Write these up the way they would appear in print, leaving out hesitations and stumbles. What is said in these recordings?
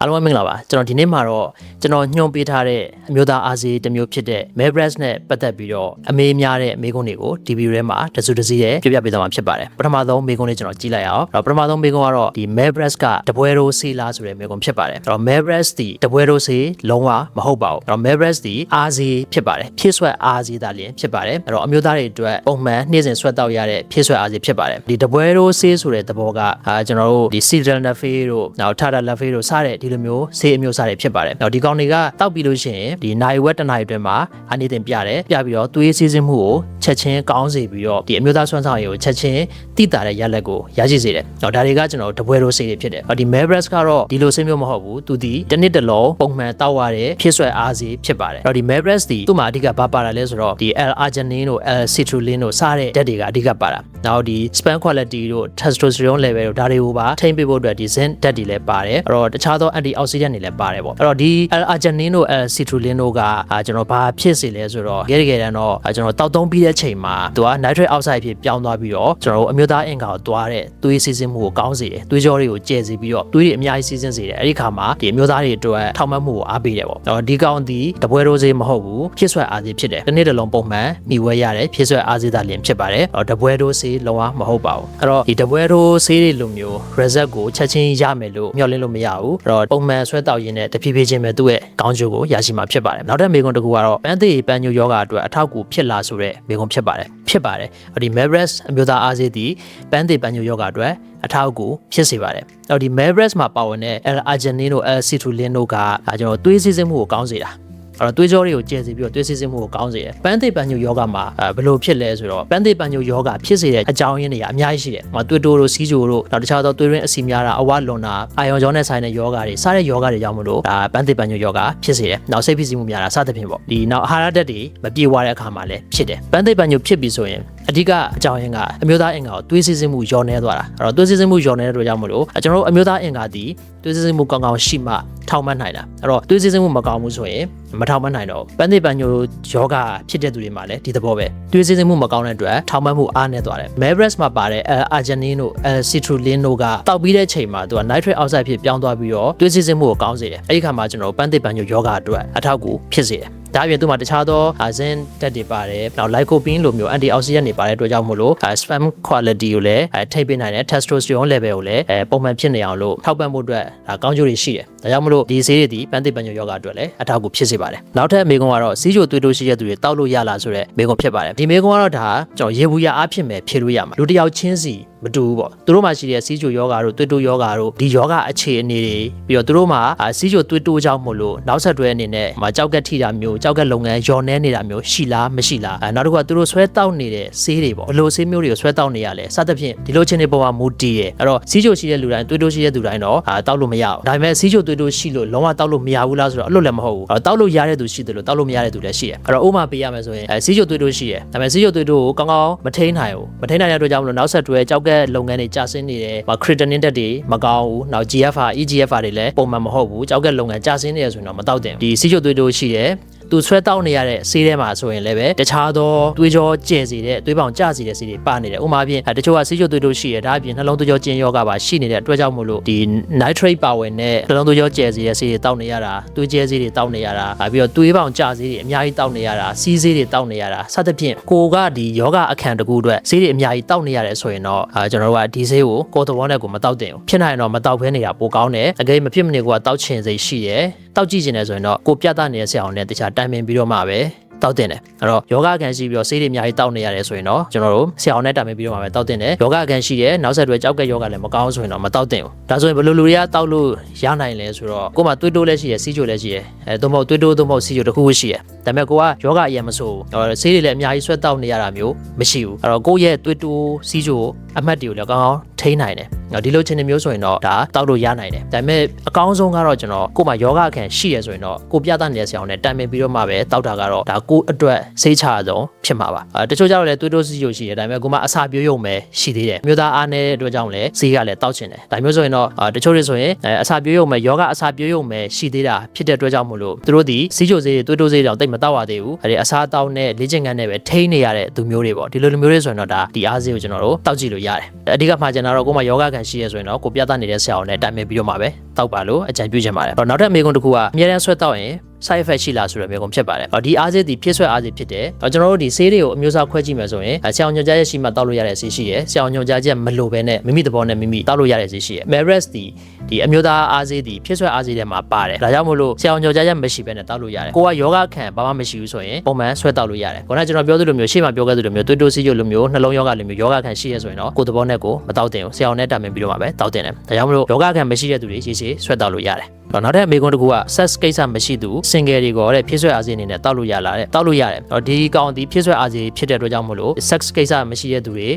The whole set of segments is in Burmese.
အားလုံးမင်္ဂလာပါကျွန်တော်ဒီနေ့မှာတော့ကျွန်တော်ညွှန်ပေးထားတဲ့အမျိုးသားအားစီတစ်မျိုးဖြစ်တဲ့ Melbreast နဲ့ပတ်သက်ပြီးတော့အမေးများတဲ့မေးခွန်းတွေကိုဒီဗီဒီယိုထဲမှာတစုတစည်းရဲ့ပြပြပေးသွားမှာဖြစ်ပါတယ်ပထမဆုံးမေးခွန်းလေးကျွန်တော်ကြည့်လိုက်အောင်အဲ့တော့ပထမဆုံးမေးခွန်းကတော့ဒီ Melbreast ကတပွဲရိုးဆေးလားဆိုတဲ့မေးခွန်းဖြစ်ပါတယ်အဲ့တော့ Melbreast ဒီတပွဲရိုးဆေးလုံးဝမဟုတ်ပါဘူးအဲ့တော့ Melbreast ဒီအားစီဖြစ်ပါတယ်ဖြည့်ဆွက်အားစီသားလင်းဖြစ်ပါတယ်အဲ့တော့အမျိုးသားတွေအတွက်ပုံမှန်နေ့စဉ်ဆွက်တောက်ရတဲ့ဖြည့်ဆွက်အားစီဖြစ်ပါတယ်ဒီတပွဲရိုးဆေးဆိုတဲ့သဘောကကျွန်တော်တို့ဒီ Sildenafil တို့နောက် Tadalafil တို့စတဲ့ဒီလိုမျိုးဆေးအမျိုးစားတွေဖြစ်ပါတယ်။နောက်ဒီကောင်တွေကတောက်ပြီးလို့ရှိရင်ဒီနိုင်ဝက်တစ်နိုင်အတွင်းမှာအနေတင်ပြတယ်။ပြပြီးတော့သွေးစီးဆင်းမှုကိုချက်ချင်းကောင်းစေပြီးတော့ဒီအမျိုးသားစွမ်းဆောင်ရည်ကိုချက်ချင်းတိတာတဲ့ရလက်ကိုရရှိစေတယ်။နောက်ဒါတွေကကျွန်တော်တပွဲရိုးဆေးတွေဖြစ်တယ်။ဒီ Melbreast ကတော့ဒီလိုဆေးမျိုးမဟုတ်ဘူး။သူဒီတစ်နှစ်တစ်လုံးပုံမှန်တောက်ရတဲ့ဖြစ်ဆွဲအားစီဖြစ်ပါတယ်။ဒီ Melbreast ဒီသူ့မှာအဓိကဘာပါတာလဲဆိုတော့ဒီ L-arginine တို့ L-citrulline တို့စတဲ့ဓာတ်တွေကအဓိကပါတာ။နောက်ဒီ sperm quality တို့ testosterone level တို့ဒါတွေကိုပါထိန်းပေးဖို့အတွက်ဒီ zinc ဓာတ်တွေလည်းပါတယ်။အဲ့တော့တခြားသော antioxidant တွေလည်းပါတယ်ပေါ့အဲ့တော့ဒီ L-arginine တို့ L-citrulline တို့ကကျွန်တော်ဘာဖြစ်စေလဲဆိုတော့တကယ်တမ်းတော့ကျွန်တော်တောက်သုံးပြီးတဲ့ချိန်မှာသူက nitrate oxide ဖြစ်ပြောင်းသွားပြီးတော့ကျွန်တော်တို့အမျိုးသားအင်္ဂါကိုတွားတဲ့သွေးစီးဆင်းမှုကိုကောင်းစေတယ်သွေးကြောတွေကိုကျဲစေပြီးတော့သွေးတွေအများကြီးစီးဆင်းစေတယ်အဲ့ဒီခါမှာဒီအမျိုးသားတွေအတွက်ထောက်မှတ်မှုကိုအားပေးတယ်ပေါ့အဲ့တော့ဒီကောင်ဒီတပွဲရိုးစေးမဟုတ်ဘူးဖြစ်ဆွဲအားစေးဖြစ်တယ်တစ်နေ့တစ်လုံးပုံမှန်မိဝဲရတယ်ဖြစ်ဆွဲအားစေးသာလျင်ဖြစ်ပါတယ်အဲ့တော့တပွဲရိုးစေးလုံးဝမဟုတ်ပါဘူးအဲ့တော့ဒီတပွဲရိုးစေးတွေလိုမျိုး result ကိုချက်ချင်းရမယ်လို့မျှော်လင့်လို့မရဘူးအဲ့တော့ပုံမှန်ဆွဲတောက်ရင်းနဲ့တဖြည်းဖြည်းချင်းပဲသူ့ရဲ့ကောင်းကျိုးကိုရရှိမှာဖြစ်ပါတယ်နောက်ထပ်မေးခွန်းတစ်ခုကတော့ပန်းသေးပန်းညိုယောဂအတွက်အထောက်အကူဖြစ်လာဆိုတဲ့မေးခွန်းဖြစ်ပါတယ်ဒီ Melbreast အမျိုးသားအားစေးသည်ပန်းသေးပန်းညိုယောဂအတွက်အထောက်အကူဖြစ်စေပါတယ်အဲ့ဒီ Melbreast မှာပါဝင်တဲ့ L-arginine တို့ L-citrulline တို့ကကျွန်တော်သွေးစီးဆင်းမှုကိုကောင်းစေတာအဲ့တော့သွေးကြောတွေကိုကျဲစေပြီးတော့သွေးစီးဆင်းမှုကိုကောင်းစေတယ်ပန်းသေးပန်းညိုယောဂမှာဘယ်လိုဖြစ်လဲဆိုတော့ပန်းသေးပန်းညိုယောဂဖြစ်စေတဲ့အကြောင်းရင်းတွေကအများကြီးရှိတယ်သွေးတိုးတို့စီးကြိုတို့နောက်တခြားသောသွေးရင်းအဆီများတာအဝလွန်တာအာယွန်ကြောနဲ့ဆိုင်တဲ့ယောဂတွေစားတဲ့ယောဂတွေကြောင့်မလို့ပန်းသေးပန်းညိုယောဂဖြစ်စေတယ်နောက်စိတ်ဖိစီးမှုများတာစသဖြင့်ပေါ့ဒီနောက်အာဟာရဓာတ်တွေမပြေဝတဲ့အခါမှာလည်းဖြစ်တယ်ပန်းသေးပန်းညိုဖြစ်ပြီဆိုရင်အဓိကအကြောင်းရင်းကအမျိုးသားအင်္ဂါကိုသွေးစီးဆင်းမှုလျော့နေသွားတာအဲ့တော့သွေးစီးဆင်းမှုလျော့နေတဲ့အတွက်ကြောင့်မလို့ကျွန်တော်တို့အမျိုးသားအင်္ဂါဒီသွေးစီးဆင်းမှုကောင်းကောင်းရှိမှထောက်မှတ်နိုင်တာအဲ့တော့သွေးစီးဆင်းမှုမကောင်းဘူးဆိုရင်မထောက်မှတ်နိုင်တော့ပန်းသေးပန်းညိုယောဂဖြစ်တဲ့သူတွေမှာလည်းဒီသဘောပဲသွေးစီးဆင်းမှုမကောင်းတဲ့အတွက်ထောက်မှတ်မှုအားနည်းသွားတယ် Melbreast မှာပါတဲ့ L-arginine တို့ L-citrulline တို့ကတောက်ပြီးတဲ့ချိန်မှာသူက nitrate oxide ဖြစ်ပြောင်းသွားပြီးတော့သွေးစီးဆင်းမှုကိုကောင်းစေတယ်အဲ့ဒီခါမှာကျွန်တော်ပန်းသေးပန်းညိုယောဂအတွက်အထောက်အကူဖြစ်စေတယ်ဒါအပြင်သူ့မှာတခြားသောzinc ဓာတ်တွေပါတယ်နောက် lycopene လိုမျိုး antioxidant တွေပါတယ်အတွက်ကြောင့်မို့လို့ sperm quality ကိုလည်းထိပ်ပေးနိုင်တယ် testosterone level ကိုလည်းပုံမှန်ဖြစ်နေအောင်လို့ထောက်ပံ့ဖို့အတွက်ကောင်းကျိုးတွေရှိတယ်ဒါကြောင့်မို့လို့ဒီဆေးတွေဒီပန်းသေးပန်းညိုယောဂအတွက်လည်းအထောက်အကူဖြစ်စေပါတယ်နောက်ထပ်မေးခွန်းကတော့စီးချိုသွေးတိုးရှိတဲ့သူတွေတောက်လို့ရလားဆိုတဲ့မေးခွန်းဖြစ်ပါတယ်ဒီမေးခွန်းကတော့ဒါကျွန်တော်ရေဘူးရအားဖြစ်မယ်ဖြေလို့ရမှာလူတစ်ယောက်ချင်းစီမတူဘူးပေါ့သူတို့မှာရှိတဲ့စီးချိုယောဂတို့သွေးတိုးယောဂတို့ဒီယောဂအခြေအနေတွေပြီးတော့သူတို့မှာစီးချိုသွေးတိုးကြောင့်မို့လို့နောက်ဆက်တွဲအနေနဲ့ကြောက်ကက်ထိတာမျိုးကြောက်ကက်လုပ်ငန်းယောနဲနေတာမျိုးရှိလားမရှိလားနောက်တစ်ခုကသူတို့ဆွဲတောက်နေတဲ့ဆေးတွေပေါ့ဘလို့ဆေးမျိုးတွေကိုဆွဲတောက်နေရလဲစသဖြင့်ဒီလိုချင်းတွေပေါ်မှာမူတည်တယ်အဲ့တော့စီးချိုရှိတဲ့လူတိုင်းသွေးတိုးရှိတဲ့သူတိုင်းတော့တောက်လို့မရဘူးဒါပေမဲ့စီးချိုသွေးတိုးရှိလို့လုံးဝတောက်လို့မရဘူးလားဆိုတော့အဲ့လိုလည်းမဟုတ်ဘူးတောက်လို့ရတဲ့သူရှိတယ်လို့တောက်လို့မရတဲ့သူလည်းရှိတယ်အဲ့တော့ဥပမာပေးရမယ်ဆိုရင်စီးချိုသွေးတိုးရှိတယ်ဒါပေမဲ့စီးချိုသွေးတိုးကိုကောင်းကောင်းမထိန်းနိုင်ဘူးမထိန်းနိုင်တဲ့အတွက်ကြောင့်မလို့နောက်ဆက်တွဲကြောက်ကက်လုပ်ငန်းတွေကျဆင်းနေတယ်creatinine ဓာတ်တွေမကောင်းဘူးနောက် GFR EGFR တွေလည်းပုံမှန်မဟုတ်ဘူးကြောက်ကက်လုပ်ငန်းကျဆင်းနေရဆိုရင်တော့မတောက်တင်ဒီစီးချိုသွေးတိုးရှိတယ်သူဆွဲတောက်နေရတဲ့ဆေးထဲမှာဆိုရင်လည်းပဲတခြားသောသွေးကြောကျဲစေတဲ့သွေးပေါင်ကျစေတဲ့ဆေးတွေပါနေတယ်ဥပမာဖြင့်တချို့ကဆေးချိုသွေးတိုးရှိရဒါအပြင်နှလုံးသွေးကြောကျဉ်ယောဂပါရှိနေတဲ့အတွက်ကြောင့်မို့လို့ဒီ nitrate ပါဝင်တဲ့နှလုံးသွေးကြောကျဲစေတဲ့ဆေးတွေတောက်နေရတာသွေးကျဲဆေးတွေတောက်နေရတာပြီးတော့သွေးပေါင်ကျဆေးတွေအများကြီးတောက်နေရတာစီးဆေးတွေတောက်နေရတာစသဖြင့်ကိုကဒီယောဂအခန့်တစ်ခုအတွက်ဆေးတွေအများကြီးတောက်နေရတယ်ဆိုရင်တော့ကျွန်တော်တို့ကဒီဆေးကိုကိုယ်သဘောနဲ့ကိုမတောက်တင်ဘူးဖြစ်နိုင်ရင်တော့မတောက်ဘဲနေတာပိုကောင်းတယ်အကယ်မဖြစ်မနေကတောက်ချင်စိတ်ရှိတယ်တောက်ကြည့်ချင်တယ်ဆိုရင်တော့ကိုပြတ်သားနေတဲ့ဆရာအောင်နဲ့တခြားတိုင်ပင်ပြီးတော့မှပဲတောက်တင်တယ်အဲ့တော့ယောဂခံရှိပြီးတော့ဆေးတွေအများကြီးတောက်နေရတယ်ဆိုရင်တော့ကျွန်တော်တို့ဆရာအောင်နဲ့တိုင်ပင်ပြီးတော့မှပဲတောက်တင်တယ်ယောဂခံရှိတယ်နောက်ဆက်တွဲကြောက်ကက်ယောဂလည်းမကောင်းဆိုရင်တော့မတောက်တင်ဘူးဒါဆိုရင်ဘယ်လိုလူတွေကတောက်လို့ရနိုင်လဲဆိုတော့ကိုယ်မှာသွေးတိုးလည်းရှိရစီးချိုလည်းရှိရသို့မဟုတ်သွေးတိုးသို့မဟုတ်စီးချိုတစ်ခုခုရှိရဒါပေမဲ့ကိုကယောဂအရင်မဆိုဘူးဆေးတွေလည်းအများကြီးဆွဲတောက်နေရတာမျိုးမရှိဘူးအဲ့တော့ကိုယ့်ရဲ့သွေးတိုးစီးချိုအမှတ်တွေကိုလည်းကောင်းကောင်းထိန်းနိုင်တယ်ဒီလိုချင်းမျိုးဆိုရင်တော့ဒါတောက်လို့ရနိုင်တယ်ဒါပေမဲ့အကောင်းဆုံးကတော့ကျွန်တော်ကိုယ်မှာယောဂခံရှိရဆိုရင်တော့ကိုပြသနေတဲ့ဆရာအောင်နဲ့တိုင်ပင်ပြီးတော့မှပဲတောက်တာကတော့ဒါကိုအတွက်စိတ်ချဆုံးဖြစ်မှာပါတချို့ကျတော့လည်းသွေးတိုးစီးချိုရှိတယ်ဒါပေမဲ့ကိုယ်မှာအစာပြိုးရုံပဲရှိသေးတယ်မျိုးသားအားနေတဲ့အတွက်ကြောင့်လည်းဈေးကလည်းတောက်ချင်တယ်ဒါမျိုးဆိုရင်တော့တချို့တွေဆိုရင်အစာပြိုးရုံပဲယောဂအစာပြိုးရုံပဲရှိသေးတာဖြစ်တဲ့အတွက်ကြောင့်မို့လို့သူတို့ဒီစီးချိုဈေးတွေသွေးတိုးဈေးတောင်တိတ်မ တောက်ရသေးဘူးအဲ့ဒီအစားတောက်နဲ့လေ့ကျင့်ခန်းနဲ့ပဲထိန်းနေရတဲ့သူမျိုးတွေပေါ့ဒီလိုလူမျိုးတွေဆိုရင်တော့ဒါဒီအားစေးကိုကျွန်တော်တို့တောက်ကြည့်လို့ရတယ်အဓိကမှာကျွန်တော်တို့ကိုမှယောဂခံရှိရဆိုရင်တော့ကိုပြသနေတဲ့ဆရာအောင်နဲ့တိုင်ပင်ပြီးတော့မှပဲတောက်ပါလို့အကြံပြုချင်ပါတယ်နောက်ထပ်အမေကွန်တစ်ခုကအများတန်းဆွဲတောက်ရင် side effect ရှိလားဆိုတဲ့မျိုးကုန်ဖြစ်ပါတယ်။ဒီအားစေးဒီဖြစ်ဆွဲအားစေးဖြစ်တယ်။ကျွန်တော်တို့ဒီဆေးတွေကိုအမျိုးအစားခွဲကြည့်မယ်ဆိုရင်ဆရာအောင်ညွှန်ကြားချက်ရှိမှတောက်လို့ရတဲ့ဆေးရှိတယ်။ဆရာအောင်ညွှန်ကြားချက်မလိုဘဲနဲ့မိမိသဘောနဲ့မိမိတောက်လို့ရတဲ့ဆေးရှိတယ်။ Meres ဒီအမျိုးသားအားစေးဒီဖြစ်ဆွဲအားစေးထဲမှာပါတယ်။ဒါကြောင့်မို့လို့ဆရာအောင်ညွှန်ကြားချက်မရှိဘဲနဲ့တောက်လို့ရတယ်။ကိုကယောဂခံဘာမှမရှိဘူးဆိုရင်ပုံမှန်ဆွဲတောက်လို့ရတယ်။ခုနကကျွန်တော်ပြောသလိုမျိုးရှေ့မှာပြောခဲ့သလိုမျိုးသွေးတိုးစီးကျိုလိုမျိုးနှလုံးယောဂလိုမျိုးယောဂခံရှိရဆိုရင်တော့ကိုယ်သဘောနဲ့ကိုမတောက်တင်ဘူး။ဆရာအောင်နဲ့တာမင်ပြီးတော့မှပဲတောက်တင်တယ်။ဒါကြောင့်မို့လို့ယောဂခံမရှိတဲ့သူတွေရေးရေးဆွဲတောက်လို့ရတယ်။နောက်ထပ်အမေကွန်တစ်ခုက sex ကိစ္စမရှိသူ single တွေကိုတဲ့ဖြစ်ဆွဲအားစေးအနေနဲ့တောက်လို့ရလာတဲ့တောက်လို့ရတယ်။ဒီကောင်ဒီဖြစ်ဆွဲအားစေးဖြစ်တဲ့အတွက်ကြောင့်မို့လို့ sex ကိစ္စမရှိတဲ့သူတွေ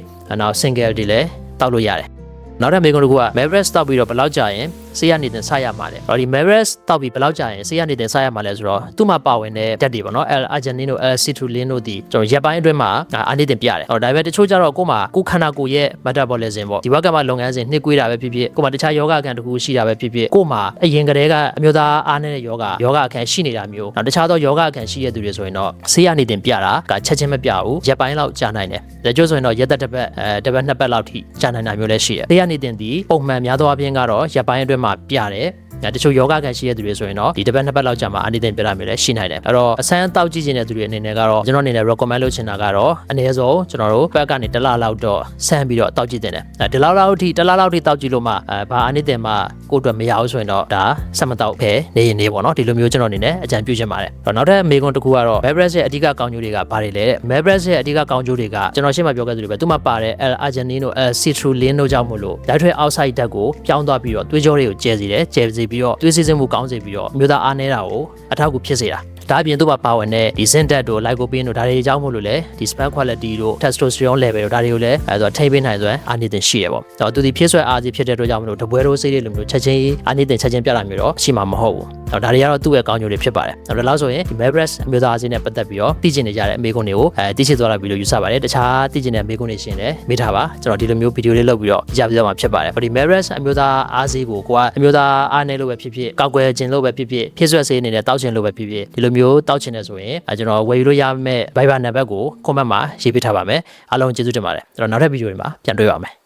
နောက် single တွေလည်းတောက်လို့ရတယ်။နောက်ထပ်အမေကွန်တစ်ခုက Meres တောက်ပြီးတော့ဘယ်လောက်ကြာရင်ဆေးရနေတဲ့ဆရမှာလဲ။ဒီ Meres တောက်ပြီးဘယ်လောက်ကြာရင်ဆေးရနေတဲ့ဆရမှာလဲဆိုတော့သူ့မှာပါဝင်တဲ့ဓာတ်တွေပေါ့နော် L-arginine တို့ L-citrulline တို့ဒီကျွန်တော်ရက်ပိုင်းအတွင်းမှာအာနိသင်ပြတယ်။ဒါပေမဲ့တချို့ကျတော့ကို့မှာကိုခန္ဓာကိုယ်ရဲ့ metabolism ပေါ့ဒီဘက်ကမှလုပ်ငန်းစဉ်နှိကွေးတာပဲဖြစ်ဖြစ်ကို့မှာတခြားယောဂခံတစ်ခုရှိတာပဲဖြစ်ဖြစ်ကို့မှာအရင်ကတည်းကအမျိုးသားအားနေတဲ့ယောဂအခန်းရှိနေတာမျိုးနောက်တခြားသောယောဂအခန်းရှိတဲ့သူတွေဆိုရင်တော့ဆေးရနေတင်ပြတာကချက်ချင်းမပြဘူးရက်ပိုင်းလောက်ကြာနိုင်တယ်။ဒါကျို့ဆိုရင်တော့ရက်သက်တစ်ပတ်နှစ်ပတ်လောက်ထိကြာနိုင်တာမျိုးလည်းရှိတယ်။ဆေးရနေတင်ဒီပုံမှန်များသောအားဖြင့်ကတော့ရက်ပိုင်းအတွင်းမှာပြတယ်တချို့ယောဂခံရှိတဲ့သူတွေဆိုရင်တော့ဒီတစ်ပတ်နှစ်ပတ်လောက်ကြာမှအာနိသင်ပြတာမျိုးလည်းရှိနိုင်တယ်အဲ့တော့အဆန်းတောက်ကြည့်နေတဲ့သူတွေအနေနဲ့ကတော့ကျွန်တော်အနေနဲ့ recommend လုပ်ချင်တာကတော့အနည်းဆုံးကျွန်တော်တို့ဘက်ကနေတစ်လလောက်တော့ဆန်းပြီးတော့တောက်ကြည့်တင်တယ်ဒီလောက်လောက်ထိတစ်လလောက်ထိတောက်ကြည့်လို့မှဘာအာနိသင်မှကိုယ့်အတွက်မရဘူးဆိုရင်တော့ဒါဆက်မတောက်ဖဲနေရင်နေပေါ့နော်ဒီလိုမျိုးကျွန်တော်အနေနဲ့အကြံပြုချင်ပါတယ်နောက်ထပ်မေကွန်တစ်ခုကတော့ Meres ရဲ့အဓိကကောင်းကျိုးတွေကဘာတွေလဲတဲ့ Meres ရဲ့အဓိကကောင်းကျိုးတွေကကျွန်တော်ရှင်းမှပြောခဲ့သလိုပဲသူမှပါတဲ့ L-arginine တို့ L-citrulline တို့ကြောင့်မို့လို့ဓာတ်ထွက် outside ဓာတ်ကိုပြောင်းသွားပြီးတော့သွေးကြောတွေကိုကျဲစေတယ်ကျဲစေပြီးတော့သွေးစစ်စစ်မှုကောင်းစေပြီးတော့မျိုးသားအားနေတာကိုအထောက်အကူဖြစ်စေတာဒါအပြင်သူ့မှာပါဝင်တဲ့ဒီ zinc ဓာတ်တို့ lycopene တို့ဒါတွေအကြောင်းမို့လို့လေဒီ sperm quality တို့ testosterone level တို့ဒါတွေကိုလည်းဆိုတော့ထိပေးနိုင်ဆိုရင်အာနိသင်ရှိရပေါ့။သူဒီဖြစ်ဆွဲအားကြီးဖြစ်တဲ့အတွက်ကြောင့်မလို့တပွဲရိုးဆေးတွေလိုမျိုးချက်ချင်းအာနိသင်ချက်ချင်းပြတာမျိုးတော့ရှိမှာမဟုတ်ဘူး။ဒါတွေကတော့သူ့ရဲ့ကောင်းကျိုးတွေဖြစ်ပါတယ်။နောက်တော့ဆိုရင်ဒီ Meres အမျိုးသားအားကြီးနဲ့ပတ်သက်ပြီးတော့သိချင်နေကြတဲ့အမေကွန်တွေကိုသိရှိသွားတာပြီးလို့ယူဆပါတယ်။တခြားသိချင်တဲ့အမေကွန်တွေရှင်လည်းမေးထားပါ။ကျွန်တော်ဒီလိုမျိုးဗီဒီယိုလေးလုပ်ပြီးတော့ကြားပြသွားမှာဖြစ်ပါတယ်။ဒီ Meres အမျိုးသားအားကြီးကိုကိုကအမျိုးသားအားနေလို့ပဲဖြစ်ဖြစ်ကောက်ွယ်ခြင်းလို့ပဲဖြစ်ဖြစ်ဖြစ်ဆွဲဆေးအနေနဲ့တောက်ခြင်းလို့ပဲဖြစ်ဖြစ်ဒီလိုမျိုးတောက်ခြင်းနဲ့ဆိုရင်ကျွန်တော်ဝယ်ယူလို့ရမယ့် Viber နံပါတ်ကို comment မှာရေးပေးထားပါမယ်အားလုံးကျေးဇူးတင်ပါတယ်ကျွန်တော်နောက်ထပ်ဗီဒီယိုတွေမှာပြန်တွေ့ပါမယ်